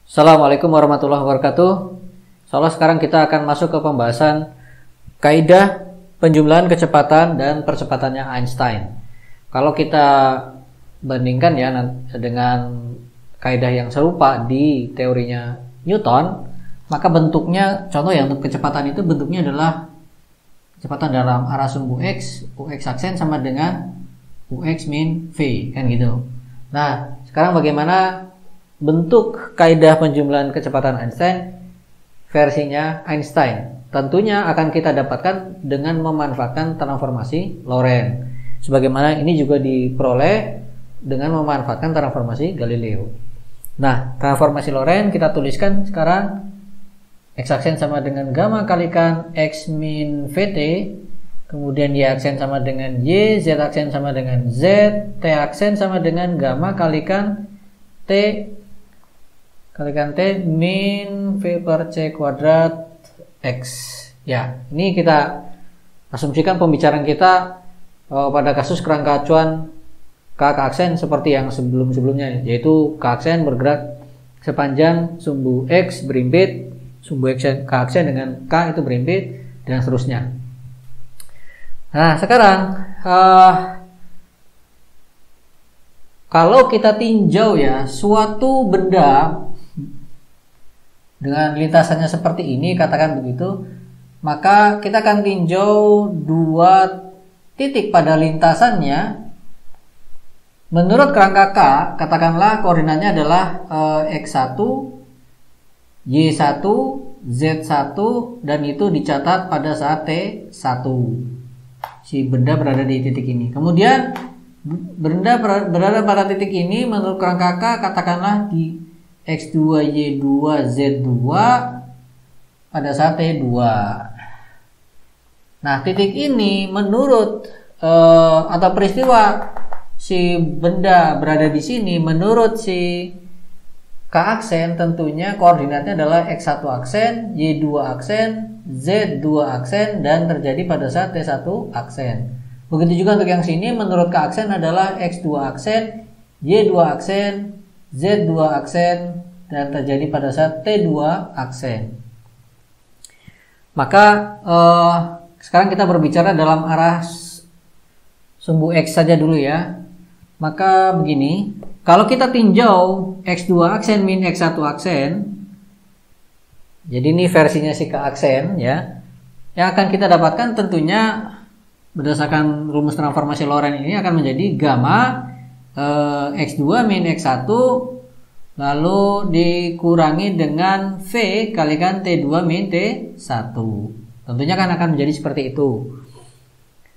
Assalamualaikum warahmatullahi wabarakatuh. Soalnya sekarang kita akan masuk ke pembahasan kaidah penjumlahan kecepatan dan percepatannya Einstein. Kalau kita bandingkan ya dengan kaidah yang serupa di teorinya Newton, maka bentuknya, contoh ya, untuk kecepatan itu bentuknya adalah kecepatan dalam arah sumbu X, UX aksen sama dengan UX min V, kan gitu. Nah, sekarang bagaimana bentuk kaidah penjumlahan kecepatan Einstein versinya Einstein? Tentunya akan kita dapatkan dengan memanfaatkan transformasi Lorentz. Sebagaimana ini juga diperoleh dengan memanfaatkan transformasi Galileo. Nah, transformasi Lorentz kita tuliskan sekarang. X aksen sama dengan gamma kalikan X min VT, kemudian Y aksen sama dengan Y, Z aksen sama dengan Z, T aksen sama dengan gamma kalikan T min V per C kuadrat X. Ya, ini kita asumsikan pembicaraan kita pada kasus kerangka acuan K aksen seperti yang sebelum-sebelumnya, yaitu K aksen bergerak sepanjang sumbu X berimpit, sumbu K aksen dengan K itu berimpit, dan seterusnya. Nah, sekarang kalau kita tinjau ya suatu benda dengan lintasannya seperti ini, katakan begitu, maka kita akan tinjau dua titik pada lintasannya. Menurut kerangka K, katakanlah koordinatnya adalah X1, Y1, Z1, dan itu dicatat pada saat T1. Si benda berada di titik ini. Kemudian benda berada pada titik ini menurut kerangka K, katakanlah di X2, Y2, Z2 pada saat T2. Nah, titik ini menurut atau peristiwa si benda berada di sini menurut si K aksen, tentunya koordinatnya adalah X1 aksen, Y2 aksen, Z2 aksen, dan terjadi pada saat T1 aksen. Begitu juga untuk yang sini, menurut K aksen adalah X2 aksen, Y2 aksen, Z2 aksen, dan terjadi pada saat T2 aksen. Maka sekarang kita berbicara dalam arah sumbu X saja dulu ya. Maka begini, kalau kita tinjau X2 aksen min X1 aksen, jadi ini versinya si K aksen ya, yang akan kita dapatkan tentunya berdasarkan rumus transformasi Lorentz ini akan menjadi gamma X2 min X1 lalu dikurangi dengan V kalikan T2 min T1. Tentunya kan akan menjadi seperti itu.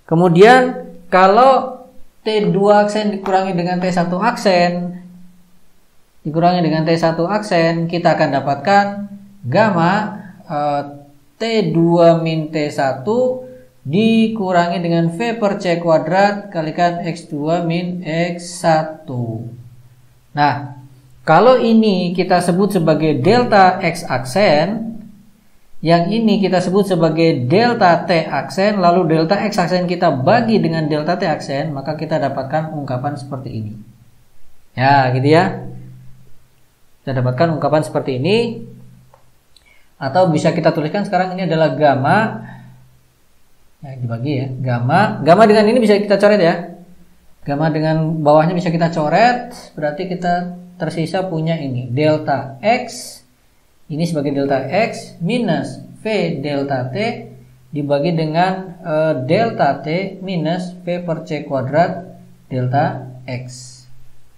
Kemudian kalau T2 aksen dikurangi dengan T1 aksen, kita akan dapatkan gamma T2 min T1 dikurangi dengan V per C kuadrat kalikan X2 min X1. Nah, kalau ini kita sebut sebagai delta X aksen, yang ini kita sebut sebagai delta T aksen, lalu delta X aksen kita bagi dengan delta T aksen, maka kita dapatkan ungkapan seperti ini. Ya, gitu ya. Kita dapatkan ungkapan seperti ini. Atau bisa kita tuliskan sekarang ini adalah gamma. Ya, dibagi ya. Gamma dengan ini bisa kita coret ya. Gamma dengan bawahnya bisa kita coret. Berarti kita tersisa punya ini. Delta X. Ini sebagai delta X minus V delta T dibagi dengan delta T minus V per C kuadrat delta X.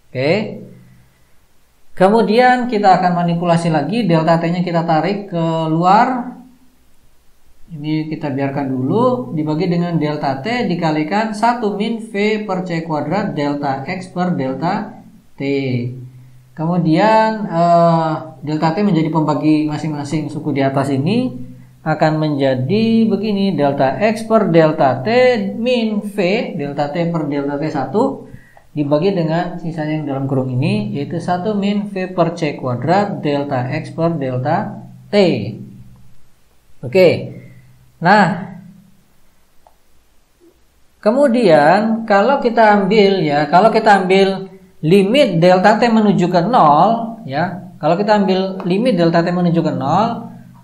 Oke. Kemudian kita akan manipulasi lagi. Delta T-nya kita tarik keluar. Ini kita biarkan dulu. Dibagi dengan delta T dikalikan 1 min V per C kuadrat delta X per delta T. Kemudian delta T menjadi pembagi masing-masing suku di atas ini akan menjadi begini, delta X per delta T min V delta T per delta T1 dibagi dengan sisanya yang dalam kurung ini, yaitu 1 min V per C kuadrat delta X per delta T. Oke. Nah, kemudian kalau kita ambil limit delta T menuju ke 0 ya, Kalau kita ambil limit delta t menuju ke 0,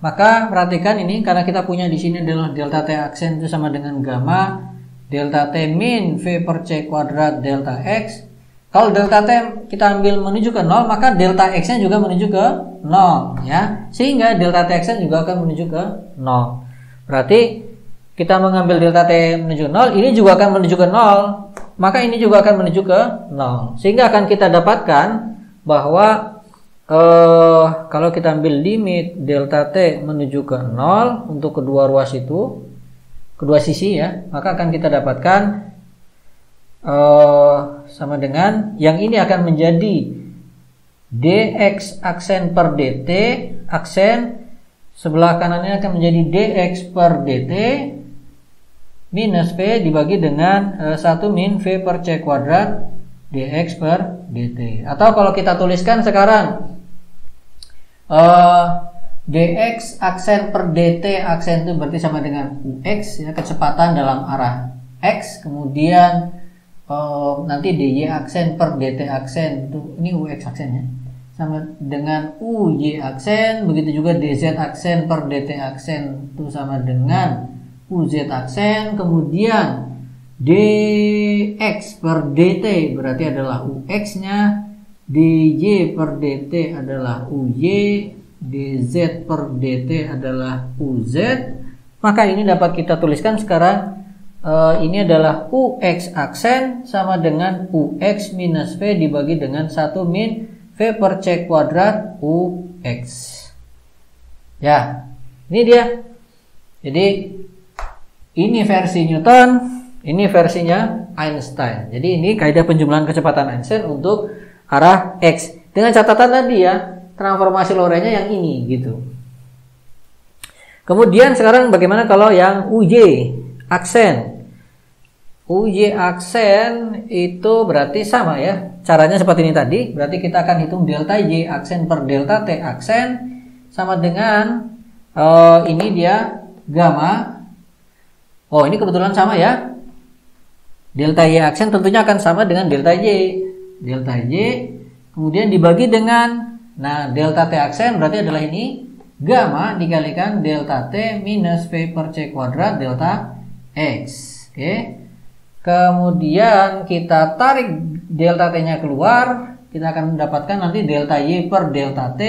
maka perhatikan ini karena kita punya di sini adalah delta t aksen itu sama dengan gamma delta t min v per c kuadrat delta x. Kalau delta t kita ambil menuju ke 0, maka delta x-nya juga menuju ke 0 ya. Sehingga delta t x-nya juga akan menuju ke 0. Berarti kita mengambil delta t menuju ke 0, ini juga akan menuju ke 0, maka ini juga akan menuju ke 0. Sehingga akan kita dapatkan bahwa kalau kita ambil limit delta t menuju ke 0 untuk kedua ruas itu, kedua sisi ya, maka akan kita dapatkan sama dengan yang ini akan menjadi dx aksen per dt, aksen sebelah kanannya akan menjadi dx per dt minus v dibagi dengan 1 min v per c kuadrat dx per dt. Atau kalau kita tuliskan sekarang dx aksen per dt, aksen itu berarti sama dengan ux ya, kecepatan dalam arah x, kemudian nanti dy aksen per dt aksen itu, ini ux aksen ya, sama dengan uy aksen, begitu juga dz aksen per dt aksen itu sama dengan uz aksen, kemudian dx per dt berarti adalah ux nya, dy per dt adalah uy, dz per dt adalah uz. Maka ini dapat kita tuliskan sekarang, ini adalah ux aksen sama dengan ux minus v dibagi dengan 1 min v per c kuadrat ux. Ya, ini dia. Jadi ini versi Newton, ini versinya Einstein. Jadi ini kaidah penjumlahan kecepatan Einstein untuk arah x. Dengan catatan tadi ya, transformasi Lorentz-nya yang ini gitu. Kemudian sekarang bagaimana kalau yang uj aksen? Uj aksen itu berarti sama ya. Caranya seperti ini tadi. Berarti kita akan hitung delta y aksen per delta t aksen sama dengan ini dia gamma. Oh, ini kebetulan sama ya. Delta y aksen tentunya akan sama dengan delta y. Delta y kemudian dibagi dengan, nah delta t aksen berarti adalah ini gamma dikalikan delta t minus v per c kuadrat delta x. Oke. Kemudian kita tarik delta t-nya keluar, kita akan mendapatkan nanti delta y per delta t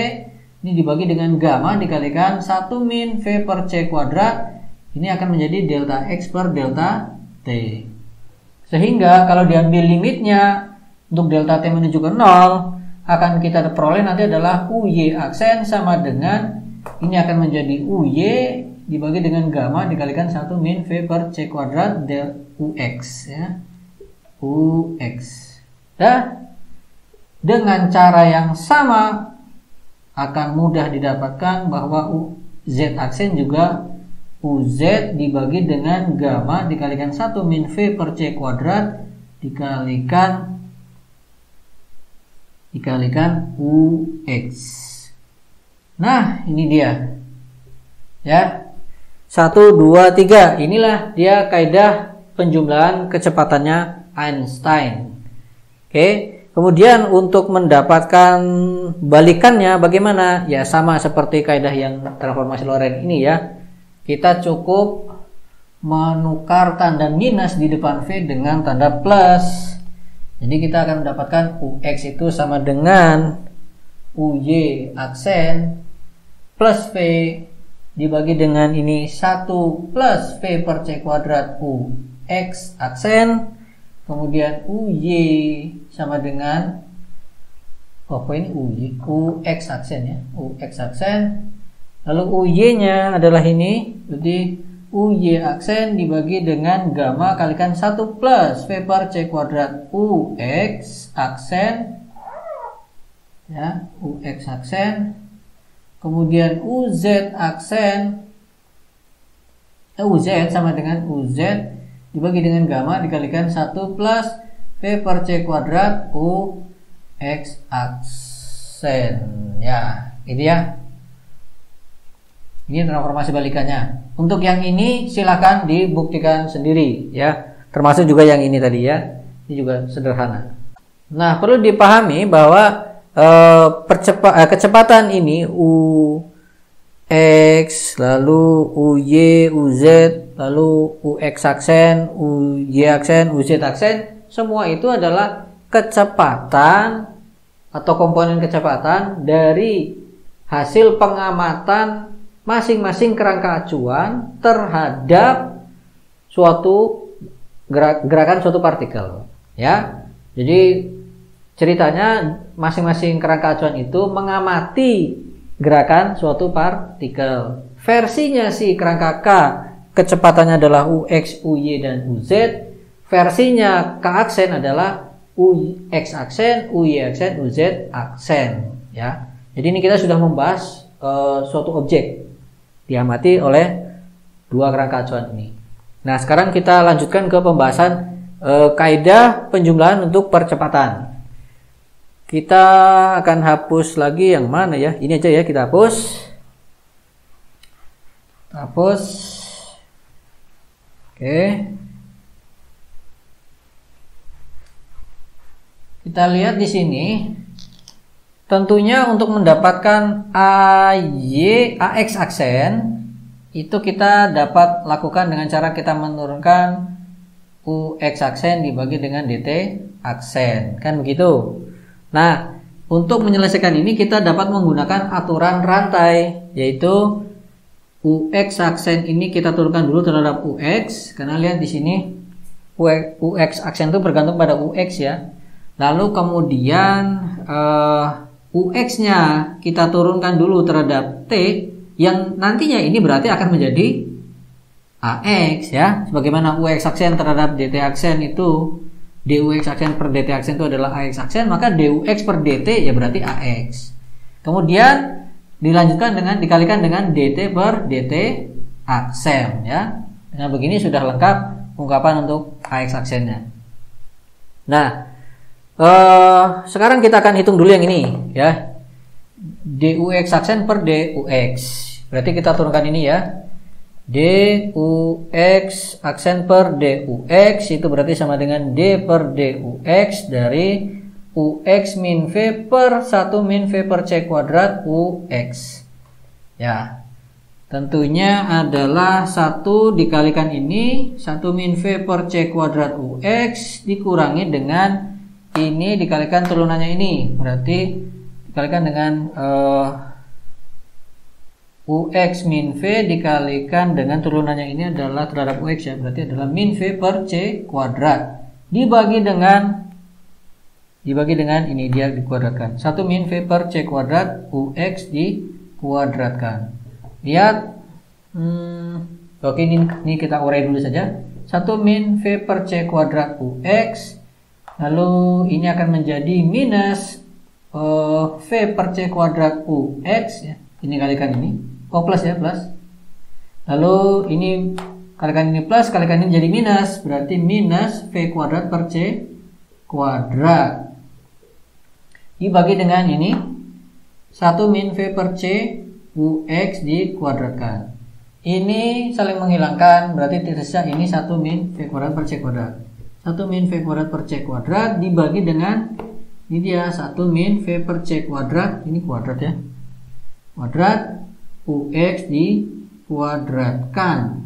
ini dibagi dengan gamma dikalikan 1 min v per c kuadrat, ini akan menjadi delta x per delta t. Sehingga kalau diambil limitnya untuk delta t menuju ke 0, akan kita peroleh nanti adalah uy aksen sama dengan ini akan menjadi uy dibagi dengan gamma dikalikan 1 min v per c kuadrat del ux ya, ux. Dan dengan cara yang sama akan mudah didapatkan bahwa z aksen juga uz dibagi dengan gamma dikalikan 1 min v per c kuadrat dikalikan ux. Nah, ini dia. Ya. 1 2 3. Inilah dia kaidah penjumlahan kecepatannya Einstein. Oke. Kemudian untuk mendapatkan balikannya bagaimana? Ya sama seperti kaidah yang transformasi Lorentz ini ya. Kita cukup menukar tanda minus di depan V dengan tanda plus. Jadi kita akan mendapatkan ux itu sama dengan uy aksen plus v dibagi dengan ini 1 plus v per c kuadrat ux aksen, kemudian uy sama dengan ini ux aksen ya, ux aksen, lalu uy nya adalah ini, jadi uy aksen dibagi dengan gamma kalikan 1 plus v per c kuadrat ux aksen ya, ux aksen, kemudian uz aksen uz sama dengan uz dibagi dengan gamma dikalikan 1 plus v per c kuadrat ux aksen ya, itu ya. Ini transformasi balikannya. Untuk yang ini silakan dibuktikan sendiri ya. Termasuk juga yang ini tadi ya. Ini juga sederhana. Nah, perlu dipahami bahwa kecepatan ini u x, lalu uy, uz, lalu ux aksen, uy aksen, uz aksen, semua itu adalah kecepatan atau komponen kecepatan dari hasil pengamatan masing-masing kerangka acuan terhadap suatu gerakan suatu partikel, ya. Jadi ceritanya masing-masing kerangka acuan itu mengamati gerakan suatu partikel. Versinya si kerangka K kecepatannya adalah ux, uy, dan uz. Versinya K aksen adalah ux aksen, uy aksen, uz aksen, ya. Jadi ini kita sudah membahas suatu objek diamati oleh dua kerangka acuan ini. Nah, sekarang kita lanjutkan ke pembahasan kaidah penjumlahan untuk percepatan. Kita akan hapus lagi yang mana ya? Ini aja ya, kita hapus. Hapus. Oke. Kita lihat di sini. Tentunya untuk mendapatkan AX aksen itu kita dapat lakukan dengan cara kita menurunkan UX aksen dibagi dengan DT aksen. Kan begitu? Nah, untuk menyelesaikan ini kita dapat menggunakan aturan rantai, yaitu UX aksen ini kita turunkan dulu terhadap UX, karena lihat di sini UX aksen itu bergantung pada UX ya. Lalu kemudian UX-nya kita turunkan dulu terhadap T, yang nantinya ini berarti akan menjadi AX ya. Sebagaimana UX aksen terhadap DT aksen itu DUX aksen per DT aksen itu adalah AX aksen, maka DUX per DT ya berarti AX. Kemudian dilanjutkan dengan dikalikan dengan DT per DT aksen ya. Dengan begini sudah lengkap ungkapan untuk AX aksennya. Nah, sekarang kita akan hitung dulu yang ini ya. DUX aksen per DUX. Berarti kita turunkan ini ya. DUX aksen per DUX itu berarti sama dengan D per DUX dari UX min V per 1 min V per C kuadrat UX. Ya. Tentunya adalah 1 dikalikan ini 1 min V per C kuadrat UX dikurangi dengan ini dikalikan turunannya ini. Berarti dikalikan dengan UX min V dikalikan dengan turunannya ini adalah terhadap UX ya, berarti adalah min V per C kuadrat dibagi dengan ini dia dikuadratkan 1 min V per C kuadrat UX dikuadratkan. Lihat oke, ini kita urai dulu saja. 1 min V per C kuadrat UX, lalu ini akan menjadi minus V per C kuadrat UX ya. Ini kalikan ini plus ya, plus. Lalu ini kalikan ini plus, kalikan ini jadi minus, berarti minus V kuadrat per C kuadrat dibagi dengan ini 1 min V per C UX dikuadratkan. Ini saling menghilangkan, berarti tersisa ini 1 min V kuadrat per C kuadrat. 1 min V kuadrat per C kuadrat dibagi dengan ini dia 1 min V per C kuadrat, ini kuadrat ya, kuadrat UX dikuadratkan.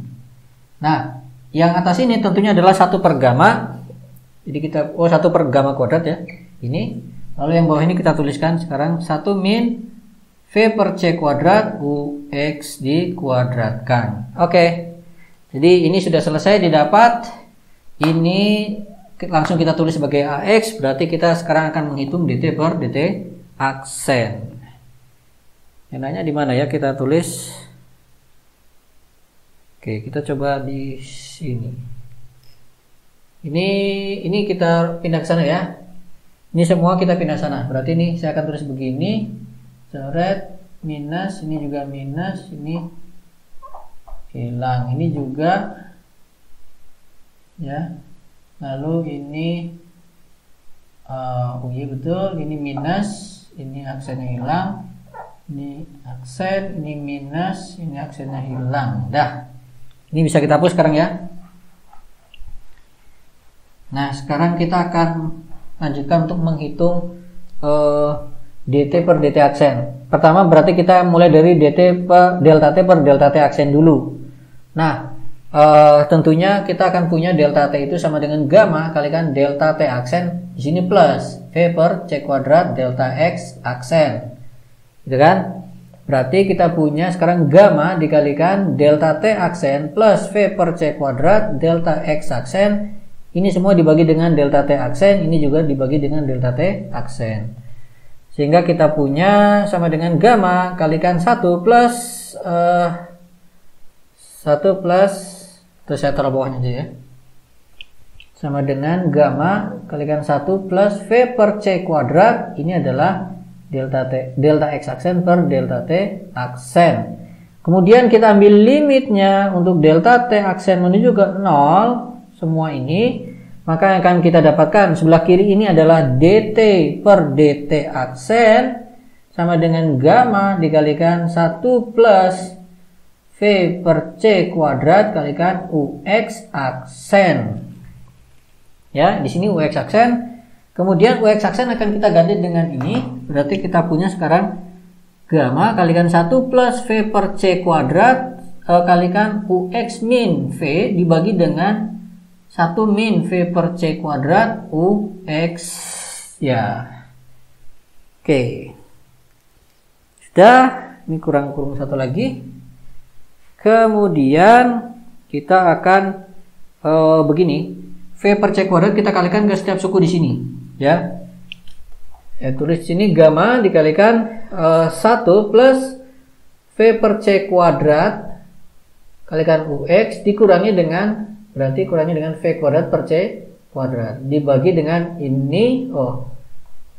Nah, yang atas ini tentunya adalah 1 per gamma. Jadi kita 1 per gamma kuadrat ya. Ini. Lalu yang bawah ini kita tuliskan sekarang 1 min V per C kuadrat UX dikuadratkan. Oke. Jadi ini sudah selesai didapat. Ini langsung kita tulis sebagai AX, berarti kita sekarang akan menghitung DT per DT aksen. Yang nanya di mana ya, kita tulis. Oke, kita coba di sini. Ini kita pindah ke sana ya. Ini semua kita pindah sana. Berarti ini saya akan tulis begini. Coret minus, ini juga minus, ini hilang. Ini juga ya. Lalu ini iya betul, ini minus, ini aksennya hilang. Ini aksen, ini minus, ini aksennya hilang. Dah. Ini bisa kita hapus sekarang ya. Nah, sekarang kita akan lanjutkan untuk menghitung dt per dt aksen. Pertama berarti kita mulai dari dt per delta t aksen dulu. Nah, tentunya kita akan punya delta t itu sama dengan gamma kalikan delta t aksen, di sini plus v per c kuadrat delta x aksen, gitu kan? Berarti kita punya sekarang gamma dikalikan delta t aksen plus v per c kuadrat delta x aksen. Ini semua dibagi dengan delta t aksen, ini juga dibagi dengan delta t aksen. Sehingga kita punya sama dengan gamma kalikan 1 plus terus saya taruh bawahnya aja ya, sama dengan gamma kalikan 1 plus v per c kuadrat, ini adalah delta x aksen per delta t aksen. Kemudian kita ambil limitnya untuk delta t aksen menuju ke 0 semua ini, maka yang akan kita dapatkan sebelah kiri ini adalah dt per dt aksen sama dengan gamma dikalikan 1 plus v per c kuadrat kalikan ux aksen. Ya, di sini ux aksen. Kemudian ux aksen akan kita ganti dengan ini. Berarti kita punya sekarang gamma kalikan 1 plus v per c kuadrat kalikan ux min v dibagi dengan 1 min v per c kuadrat ux. Ya. Oke. Sudah, ini kurang satu lagi. Kemudian kita akan begini, v per c kuadrat kita kalikan ke setiap suku di sini, ya. Tulis sini gamma dikalikan 1 plus v per c kuadrat kalikan ux dikurangi dengan, berarti kurangi dengan v kuadrat per c kuadrat dibagi dengan ini,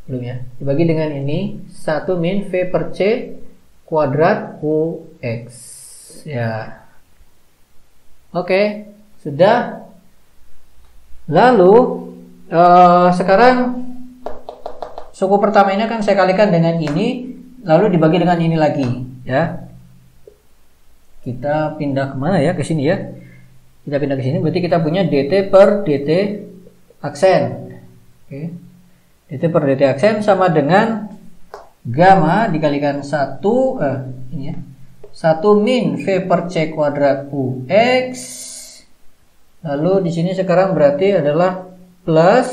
belum ya, dibagi dengan ini 1 min v per c kuadrat ux. Ya, oke, sudah. Lalu sekarang suku pertama ini akan saya kalikan dengan ini, lalu dibagi dengan ini lagi, ya. Kita pindah kemana ya? Ke sini ya. Kita pindah ke sini, berarti kita punya dt per dt aksen. Oke, dt per dt aksen sama dengan gamma dikalikan 1 ini ya. 1 min v per c kuadrat ux. Lalu di sini sekarang berarti adalah plus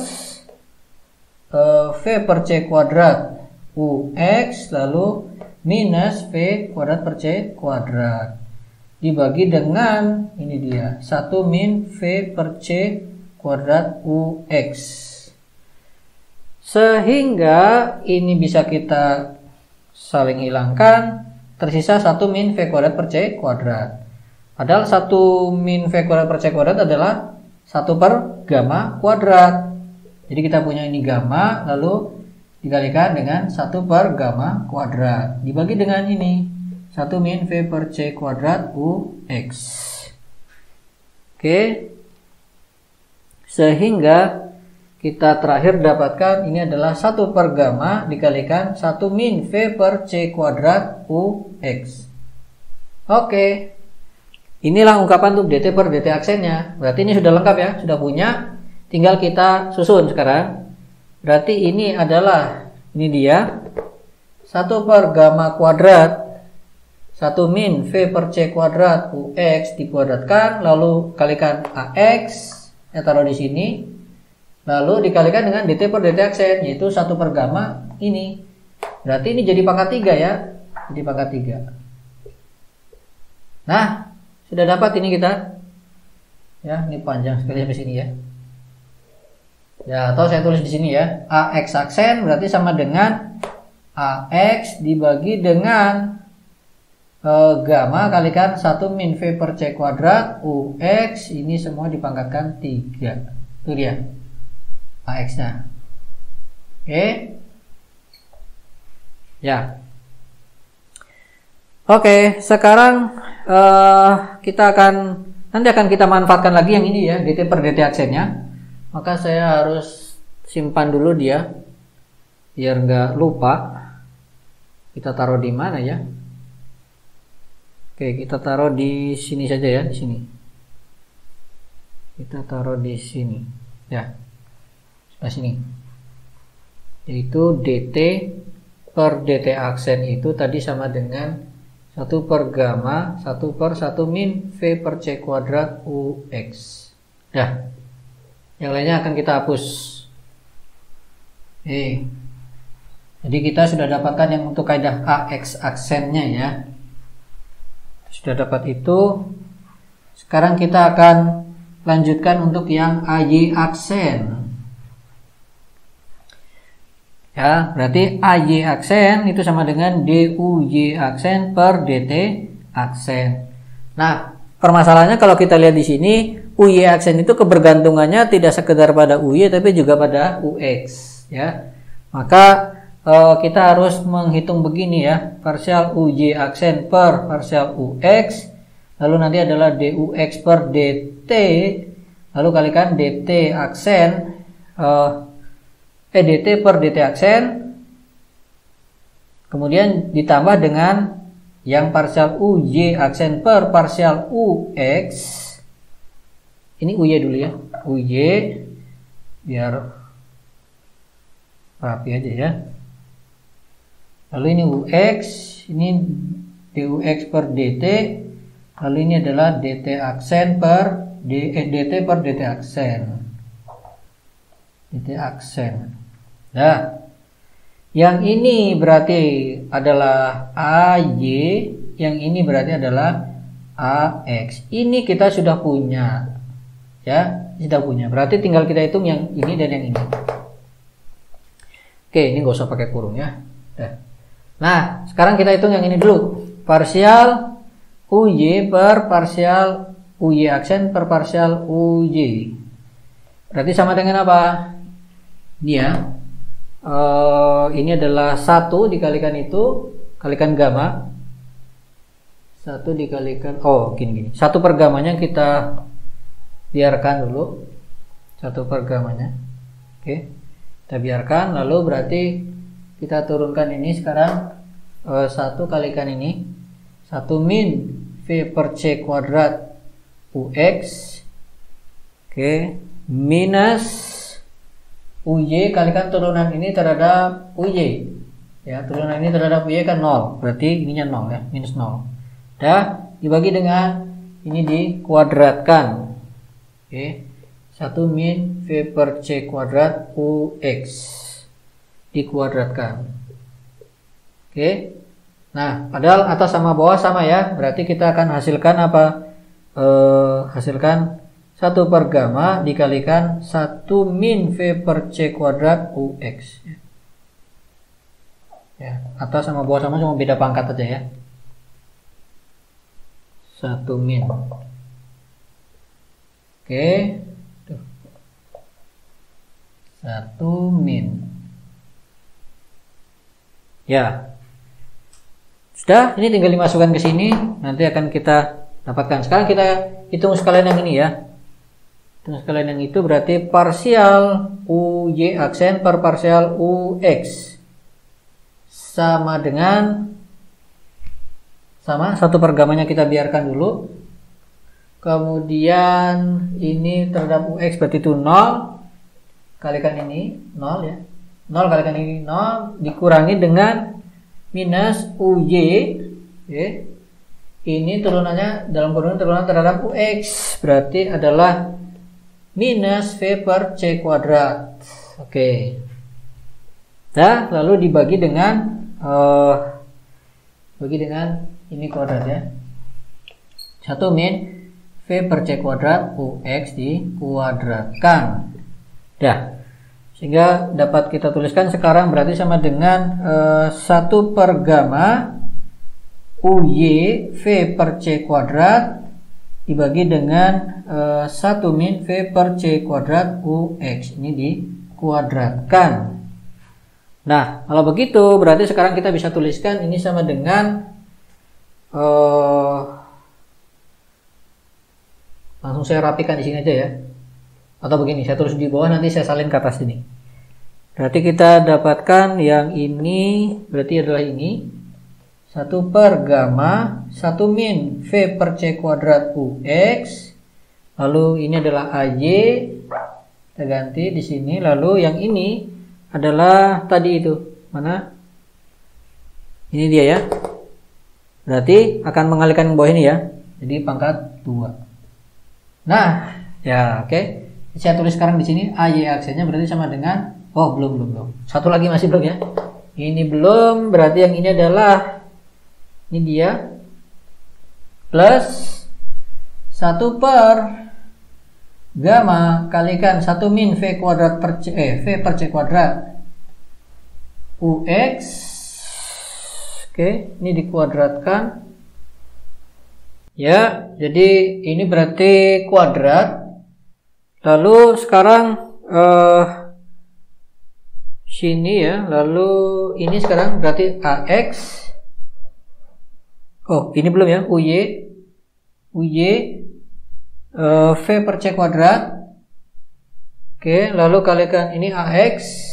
v per c kuadrat ux lalu minus v kuadrat per c kuadrat dibagi dengan ini dia 1 min v per c kuadrat ux. Sehingga ini bisa kita saling hilangkan. Tersisa 1 min v kuadrat per c kuadrat. Padahal 1 min v kuadrat per c kuadrat adalah 1 per gamma kuadrat. Jadi kita punya ini gamma lalu dikalikan dengan 1 per gamma kuadrat. Dibagi dengan ini 1 min v per c kuadrat ux. Oke. Sehingga kita terakhir dapatkan ini adalah 1 per gamma dikalikan 1 min v per c kuadrat ux. Oke. Inilah ungkapan untuk dt per dt aksennya. Berarti ini sudah lengkap ya, sudah punya. Tinggal kita susun sekarang. Berarti ini adalah, ini dia 1 per gamma kuadrat 1 min v per c kuadrat ux dikuadratkan lalu kalikan ax, saya taruh di sini. Lalu dikalikan dengan dt per dt aksen, yaitu 1 per gamma ini. Berarti ini jadi pangkat 3 ya. Jadi pangkat 3. Nah, sudah dapat ini kita. Ya, ini panjang sekali sampai sini ya. Ya, atau saya tulis di sini ya. Ax aksen berarti sama dengan ax dibagi dengan gamma kalikan 1 min v per c kuadrat ux. Ini semua dipangkatkan 3. Itu dia. AX-nya. Oke. Ya. Oke, sekarang kita nanti akan kita manfaatkan lagi yang ini ya, dt per dt aksennya. Maka saya harus simpan dulu dia biar nggak lupa. Kita taruh di mana ya? Oke, kita taruh di sini saja ya, di sini. Kita taruh di sini. Ya. Sebelah sini. Yaitu dt per dt aksen itu tadi sama dengan 1 per gamma 1 per 1 min V per C kuadrat UX. Dah, yang lainnya akan kita hapus. Jadi kita sudah dapatkan yang untuk kaidah AX aksennya ya. Sudah dapat itu. Sekarang kita akan lanjutkan untuk yang AY aksen. Ya, berarti AY aksen itu sama dengan DUY aksen per DT aksen. Nah, permasalahannya kalau kita lihat di sini, UY aksen itu kebergantungannya tidak sekedar pada UY tapi juga pada UX ya. Maka kita harus menghitung begini ya, parsial UY aksen per parsial UX, lalu nanti adalah DUX per DT, lalu kalikan DT aksen DT per DT aksen, kemudian ditambah dengan yang parsial UY aksen per parsial UX. Ini UY dulu ya, UY biar rapi aja ya. Lalu ini UX, ini DUX per DT, lalu ini adalah DT aksen per DT per DT aksen. DT aksen. Nah, yang ini berarti adalah AY, yang ini berarti adalah AX. Ini kita sudah punya, ya, sudah punya. Berarti tinggal kita hitung yang ini dan yang ini. Oke, ini nggak usah pakai kurung ya. Nah, sekarang kita hitung yang ini dulu. Parsial UY per parsial UY aksen per parsial UY. Berarti sama dengan apa? Ini ya. Ini adalah 1 dikalikan itu, kalikan gamma 1 dikalikan, gini 1 per gammanya kita biarkan dulu, 1 per gammanya. Oke, kita biarkan, lalu berarti kita turunkan ini sekarang 1 kalikan ini 1 min V per C kuadrat UX, oke, minus UY kalikan turunan ini terhadap UY ya, turunan ini terhadap UY kan 0, berarti ininya 0 ya, minus 0. Dah, dibagi dengan ini dikuadratkan, oke, 1 min V per C kuadrat UX dikuadratkan. Oke, nah padahal atas sama bawah sama ya, berarti kita akan hasilkan apa? Hasilkan 1 per gamma dikalikan 1 min V per C kuadrat UX. Ya, atas sama bawah sama, cuma beda pangkat aja ya. 1 min. Oke. 1 min. Ya. Sudah, ini tinggal dimasukkan ke sini, nanti akan kita dapatkan. Sekarang kita hitung sekalian yang ini ya. Sekalian yang itu berarti parsial UY aksen per parsial UX sama dengan 1 per gammanya kita biarkan dulu, kemudian ini terhadap UX berarti itu 0 kalikan ini 0 ya, 0 kalikan ini 0 dikurangi dengan minus UY, oke. Ini turunannya dalam kurungan turunan terhadap UX berarti adalah minus V per C kuadrat. Oke. Nah, lalu dibagi dengan ini kuadrat ya. 1 min V per C kuadrat UX dikuadratkan. Dah. Sehingga dapat kita tuliskan sekarang berarti sama dengan 1 per gamma UY V per C kuadrat dibagi dengan 1 min V per C kuadrat UX, ini dikuadratkan. Nah, kalau begitu berarti sekarang kita bisa tuliskan ini sama dengan langsung saya rapikan di sini aja ya. Atau begini, saya tulis di bawah, nanti saya salin ke atas sini. Berarti kita dapatkan yang ini berarti adalah ini 1 per gamma 1 min V per C kuadrat UX, lalu ini adalah AY, kita ganti di sini, lalu yang ini adalah tadi itu mana Ini dia ya. Berarti akan mengalihkan ke bawah ini ya. Jadi pangkat 2. Nah, ya oke. Saya tulis sekarang di sini AY aksennya berarti sama dengan belum. Satu lagi masih belum ya. Ini belum, berarti yang ini adalah ini dia plus 1 per gamma kalikan 1 min V kuadrat per C, V per C kuadrat UX. Oke, ini dikuadratkan. Ya, jadi ini berarti kuadrat. Lalu sekarang sini ya, lalu ini sekarang berarti AX. Ini belum ya, UY V per C kuadrat. Oke, lalu kalikan ini AX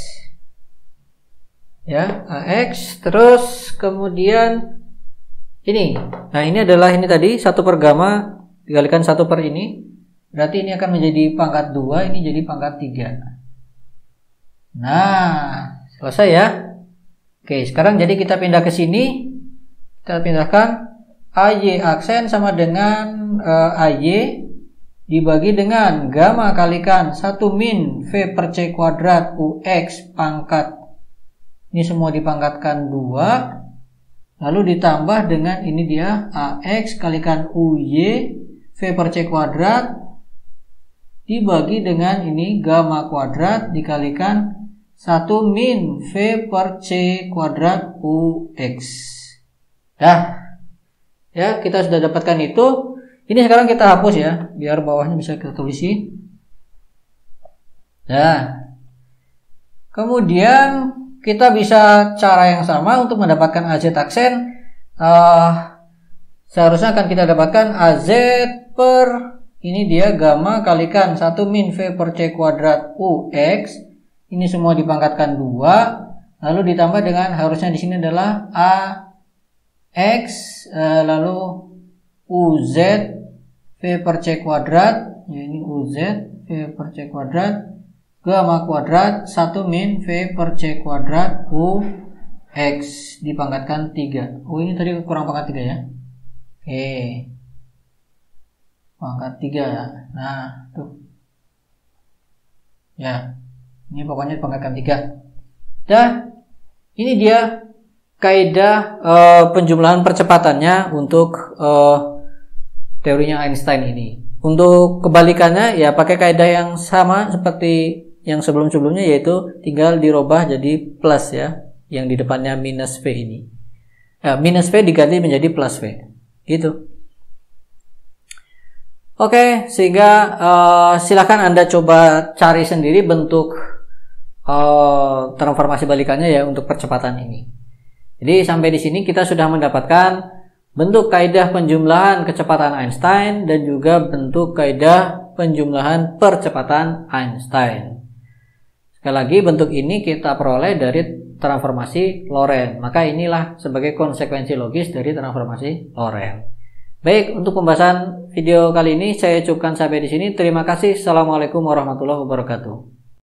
ya, AX, terus kemudian ini. Nah, ini adalah ini tadi 1 per gamma dikalikan 1 per ini. Berarti ini akan menjadi pangkat 2, ini jadi pangkat 3. Nah, selesai ya. Oke, sekarang jadi kita pindah ke sini. Kita pindahkan AY aksen sama dengan AY dibagi dengan gamma kalikan 1 min V per C kuadrat UX pangkat. Ini semua dipangkatkan 2. Lalu ditambah dengan ini dia AX kalikan UY V per C kuadrat dibagi dengan ini gamma kuadrat dikalikan 1 min V per C kuadrat UX. Dah. Ya, kita sudah dapatkan itu. Ini sekarang kita hapus ya, biar bawahnya bisa kita tulisi. Nah. Kemudian kita bisa cara yang sama untuk mendapatkan AZ aksen. Seharusnya akan kita dapatkan AZ per ini dia gamma kalikan 1 min V per C kuadrat UX. Ini semua dipangkatkan 2. Lalu ditambah dengan harusnya di sini adalah AX lalu UZ V per C kuadrat. Ya, ini UZ V per C kuadrat gamma kuadrat 1 min V per C kuadrat UX dipangkatkan 3. Ini tadi kurang pangkat 3 ya. Oke. Pangkat 3. Nah, tuh. Ya. Ini pokoknya dipangkatkan 3. Dah. Ini dia kaidah penjumlahan percepatannya untuk teorinya Einstein ini. Untuk kebalikannya ya pakai kaidah yang sama seperti yang sebelum-sebelumnya, yaitu tinggal dirubah jadi plus ya, yang di depannya minus V ini. Minus V diganti menjadi plus V. Gitu. Oke, sehingga silakan Anda coba cari sendiri bentuk transformasi balikannya ya untuk percepatan ini. Jadi sampai di sini kita sudah mendapatkan bentuk kaidah penjumlahan kecepatan Einstein dan juga bentuk kaidah penjumlahan percepatan Einstein. Sekali lagi bentuk ini kita peroleh dari transformasi Lorentz. Maka inilah sebagai konsekuensi logis dari transformasi Lorentz. Baik, untuk pembahasan video kali ini saya cukupkan sampai di sini. Terima kasih. Assalamualaikum warahmatullahi wabarakatuh.